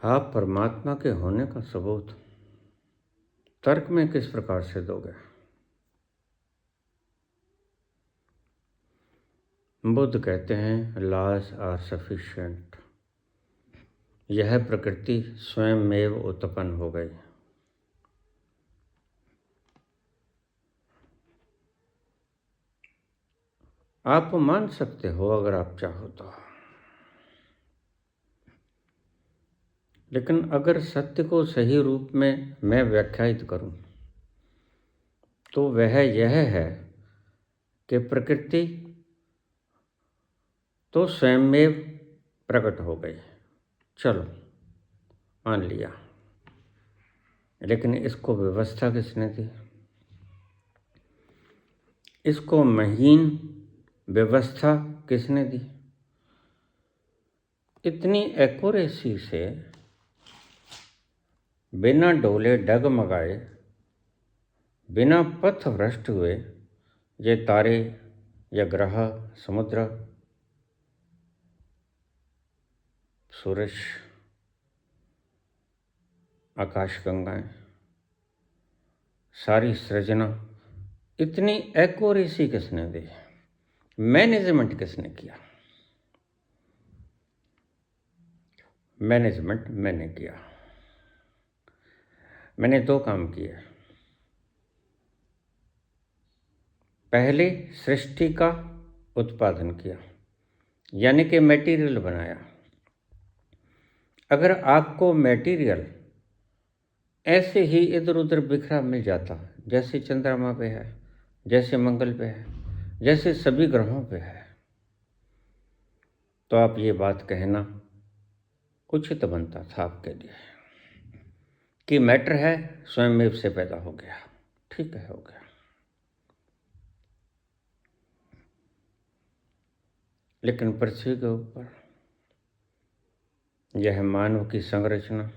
आप परमात्मा के होने का सबूत तर्क में किस प्रकार से दोगे? बुद्ध कहते हैं लॉज आर सफिशिएंट। यह प्रकृति स्वयं में उत्पन्न हो गई। आप मान सकते हो अगर आप चाहो तो, लेकिन अगर सत्य को सही रूप में मैं व्याख्यायित करूं तो वह यह है कि प्रकृति तो स्वयं में प्रकट हो गई। चलो मान लिया, लेकिन इसको व्यवस्था किसने दी? इसको महीन व्यवस्था किसने दी? इतनी एक्यूरेसी से, बिना डोले डगमगाए, बिना पथ भ्रष्ट हुए ये तारे या ग्रह, समुद्र, सूरज, आकाशगंगाएं, सारी सृजना, इतनी एक्यूरेसी किसने दी? मैनेजमेंट किसने किया? मैनेजमेंट मैंने किया। मैंने दो काम किए। पहले सृष्टि का उत्पादन किया, यानी कि मटेरियल बनाया। अगर आपको मटेरियल ऐसे ही इधर उधर बिखरा मिल जाता, जैसे चंद्रमा पे है, जैसे मंगल पे है, जैसे सभी ग्रहों पे है, तो आप ये बात कहना उचित बनता था आपके लिए कि मैटर है स्वयं में से पैदा हो गया। ठीक है, हो गया। लेकिन पृथ्वी के ऊपर यह मानव की संरचना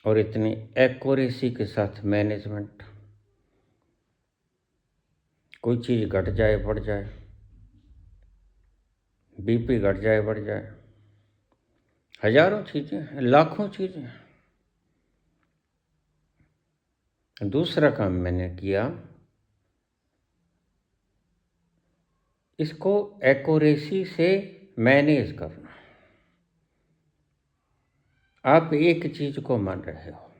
और इतनी एक्यूरेसी के साथ मैनेजमेंट, कोई चीज़ घट जाए बढ़ जाए, बीपी घट जाए बढ़ जाए, हजारों चीज़ें हैं, लाखों चीज़ें हैं। दूसरा काम मैंने किया, इसको एक्यूरेसी से मैनेज करना। आप एक चीज को मान रहे हो,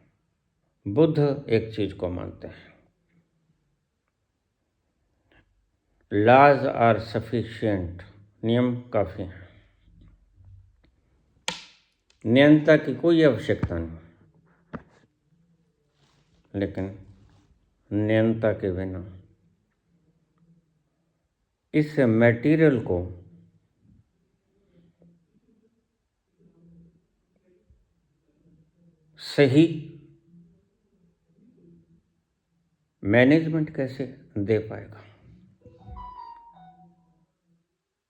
बुद्ध एक चीज को मानते हैं, लॉज आर सफिशिएंट, नियम काफी हैं, नियंता की कोई आवश्यकता नहीं। लेकिन नियंता के बिना इस मटेरियल को सही मैनेजमेंट कैसे दे पाएगा?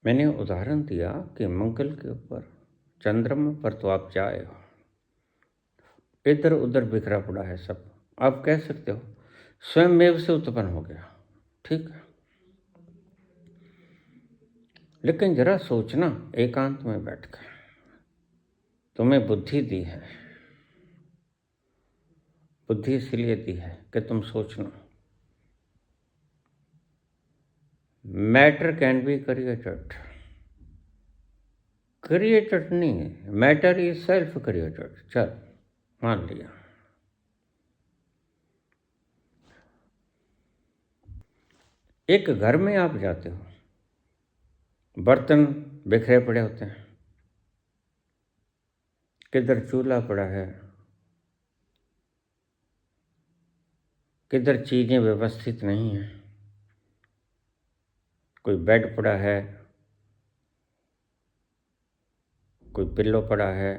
मैंने उदाहरण दिया कि मंगल के ऊपर, चंद्रमा पर तो आप जाए हो, इधर उधर बिखरा पड़ा है सब। आप कह सकते हो स्वयं में से उत्पन्न हो गया, ठीक है। लेकिन जरा सोचना एकांत में बैठकर, तुम्हें बुद्धि दी है, बुद्धि इसलिए दी है कि तुम सोचना। Matter can be created, created नहीं है, मैटर इज सेल्फ क्रिएटेड। चल मान लिया। एक घर में आप जाते हो, बर्तन बिखरे पड़े होते हैं, किधर चूल्हा पड़ा है, किधर चीजें व्यवस्थित नहीं है, कोई बेड पड़ा है, कोई पिल्लो पड़ा है,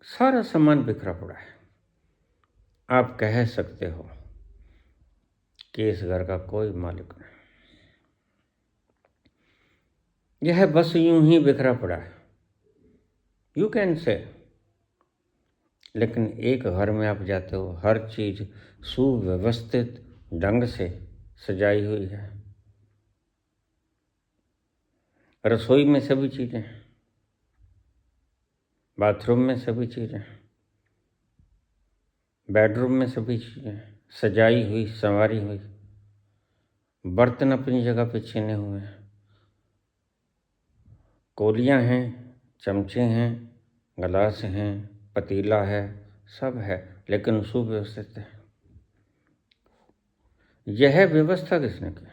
सारा सामान बिखरा पड़ा है। आप कह सकते हो कि इस घर का कोई मालिक नहीं, यह बस यूं ही बिखरा पड़ा है, यू कैन से। लेकिन एक घर में आप जाते हो, हर चीज सुव्यवस्थित ढंग से सजाई हुई है, रसोई में सभी चीजें हैं, बाथरूम में सभी चीज़ें, बेडरूम में सभी चीज़ें सजाई हुई, संवारी हुई, बर्तन अपनी जगह पे छिने हुए हैं, कोलियाँ हैं, चमचे हैं, गिलास हैं, पतीला है, सब है, लेकिन सुव्यवस्थित है। यह व्यवस्था किसने की?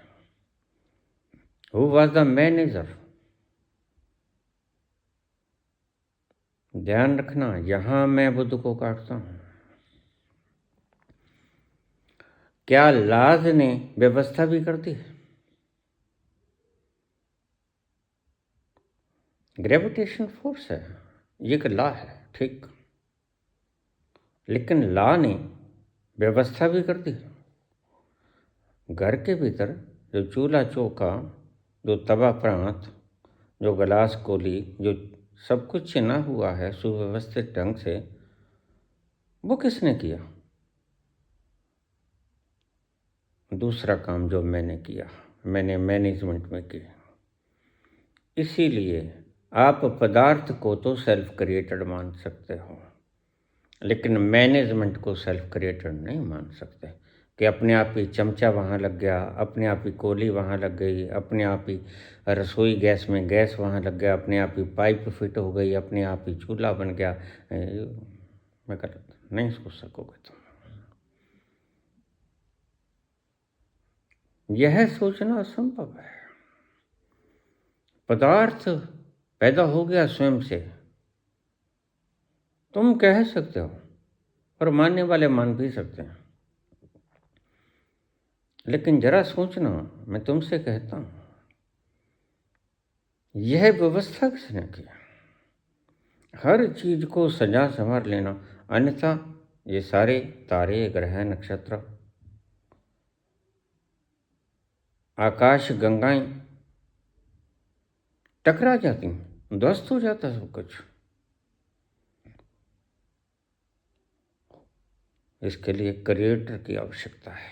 Who was the manager? ध्यान रखना, यहाँ मैं बुद्ध को काटता हूँ। क्या लाज ने व्यवस्था भी कर दी? ग्रेविटेशन फोर्स है, ये एक लॉ है, ठीक, लेकिन लॉ ने व्यवस्था भी कर दी। घर के भीतर जो चूल्हा चौका, जो तवा प्रांत, जो गिलास कोली, जो सब कुछ चिना हुआ है सुव्यवस्थित ढंग से, वो किसने किया? दूसरा काम जो मैंने किया, मैंने मैनेजमेंट में किया। इसीलिए आप पदार्थ को तो सेल्फ क्रिएटेड मान सकते हो, लेकिन मैनेजमेंट को सेल्फ क्रिएटेड नहीं मान सकते कि अपने आप ही चमचा वहाँ लग गया, अपने आप ही कोली वहाँ लग गई, अपने आप ही रसोई गैस में गैस वहाँ लग गया, अपने आप ही पाइप फिट हो गई, अपने आप ही चूल्हा बन गया। मैं गलत नहीं सोच सकोगे तुम। यह सोचना असंभव है। पदार्थ पैदा हो गया स्वयं से, तुम कह सकते हो, और मानने वाले मान भी सकते हैं, लेकिन जरा सोचना, मैं तुमसे कहता हूं, यह व्यवस्था किसने की? हर चीज को सजा संवार लेना, अन्यथा ये सारे तारे, ग्रह, नक्षत्र, आकाश गंगाएं टकरा जाती, ध्वस्त हो जाता सब कुछ। इसके लिए क्रिएटर की आवश्यकता है।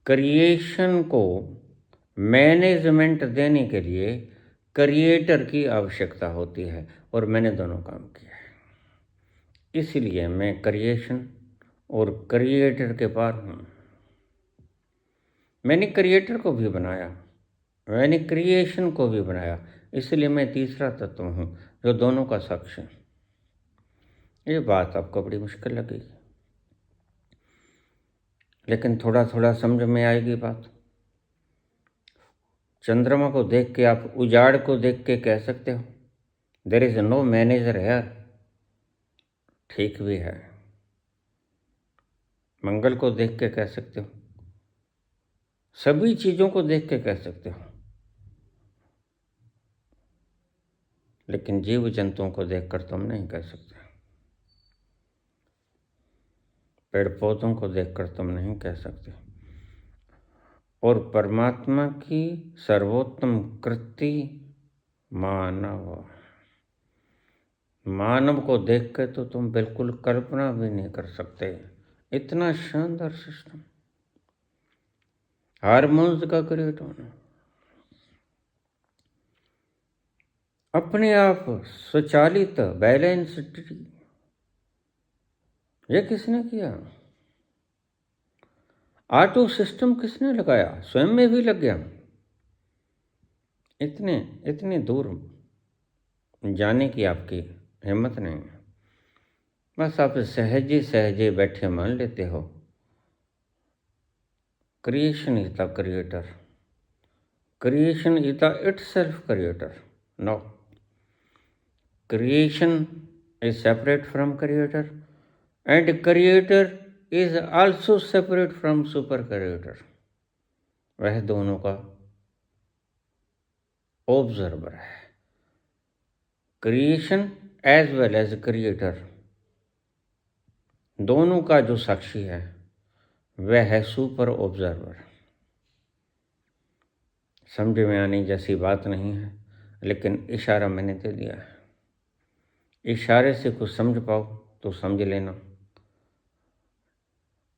क्रिएशन को मैनेजमेंट देने के लिए क्रिएटर की आवश्यकता होती है, और मैंने दोनों काम किया है। इसलिए मैं क्रिएशन और क्रिएटर के पार हूँ। मैंने क्रिएटर को भी बनाया, मैंने क्रिएशन को भी बनाया, इसलिए मैं तीसरा तत्व हूँ जो दोनों का साक्षी। ये बात आपको बड़ी मुश्किल लगेगी, लेकिन थोड़ा थोड़ा समझ में आएगी बात। चंद्रमा को देख के, आप उजाड़ को देख के कह सकते हो देयर इज नो मैनेजर है, ठीक भी है। मंगल को देख के कह सकते हो, सभी चीज़ों को देख के कह सकते हो, लेकिन जीव जंतुओं को देखकर तुम नहीं कह सकते, पेड़ पौधों को देखकर तुम नहीं कह सकते, और परमात्मा की सर्वोत्तम कृति मानव, मानव को देख के तो तुम बिल्कुल कल्पना भी नहीं कर सकते। इतना शानदार सिस्टम, हार्मोन्स का क्रिएट होना, अपने आप स्वचालित बैलेंस ट्री, ये किसने किया? ऑटो सिस्टम किसने लगाया? स्वयं में भी लग गया। इतने इतने दूर जाने की आपकी हिम्मत नहीं है, बस आप सहजे सहजे बैठे मान लेते हो creation is the creator, creation is the itself creator. No, creation is separate from creator, and creator is also separate from super creator. वह दोनों का ऑब्जर्वर है, creation as well as creator, दोनों का जो साक्षी है वह है सुपर ऑब्जर्वर। समझ में आने जैसी बात नहीं है, लेकिन इशारा मैंने दे दिया है। इशारे से कुछ समझ पाओ तो समझ लेना,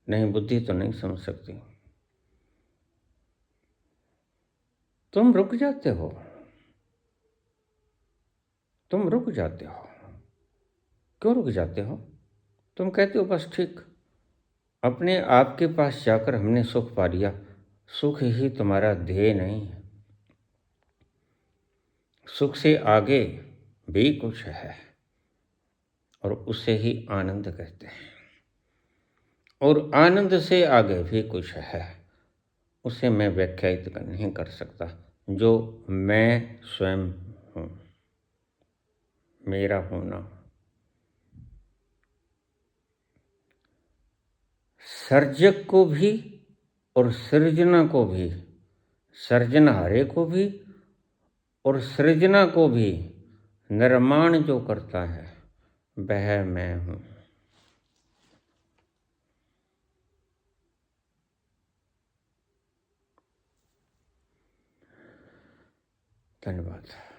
नहीं बुद्धि तो नहीं समझ सकती। तुम रुक जाते हो, तुम रुक जाते हो। क्यों रुक जाते हो? तुम कहते हो बस ठीक। अपने आप के पास जाकर हमने सुख पा लिया। सुख ही तुम्हारा ध्येय नहीं है। सुख से आगे भी कुछ है और उसे ही आनंद कहते हैं। और आनंद से आगे भी कुछ है, उसे मैं व्याख्यायित नहीं कर सकता, जो मैं स्वयं हूँ, मेरा होना। सर्जक को भी और सृजना को भी, सर्जनहारे को भी और सृजना को भी निर्माण जो करता है वह मैं हूँ। धन्यवाद।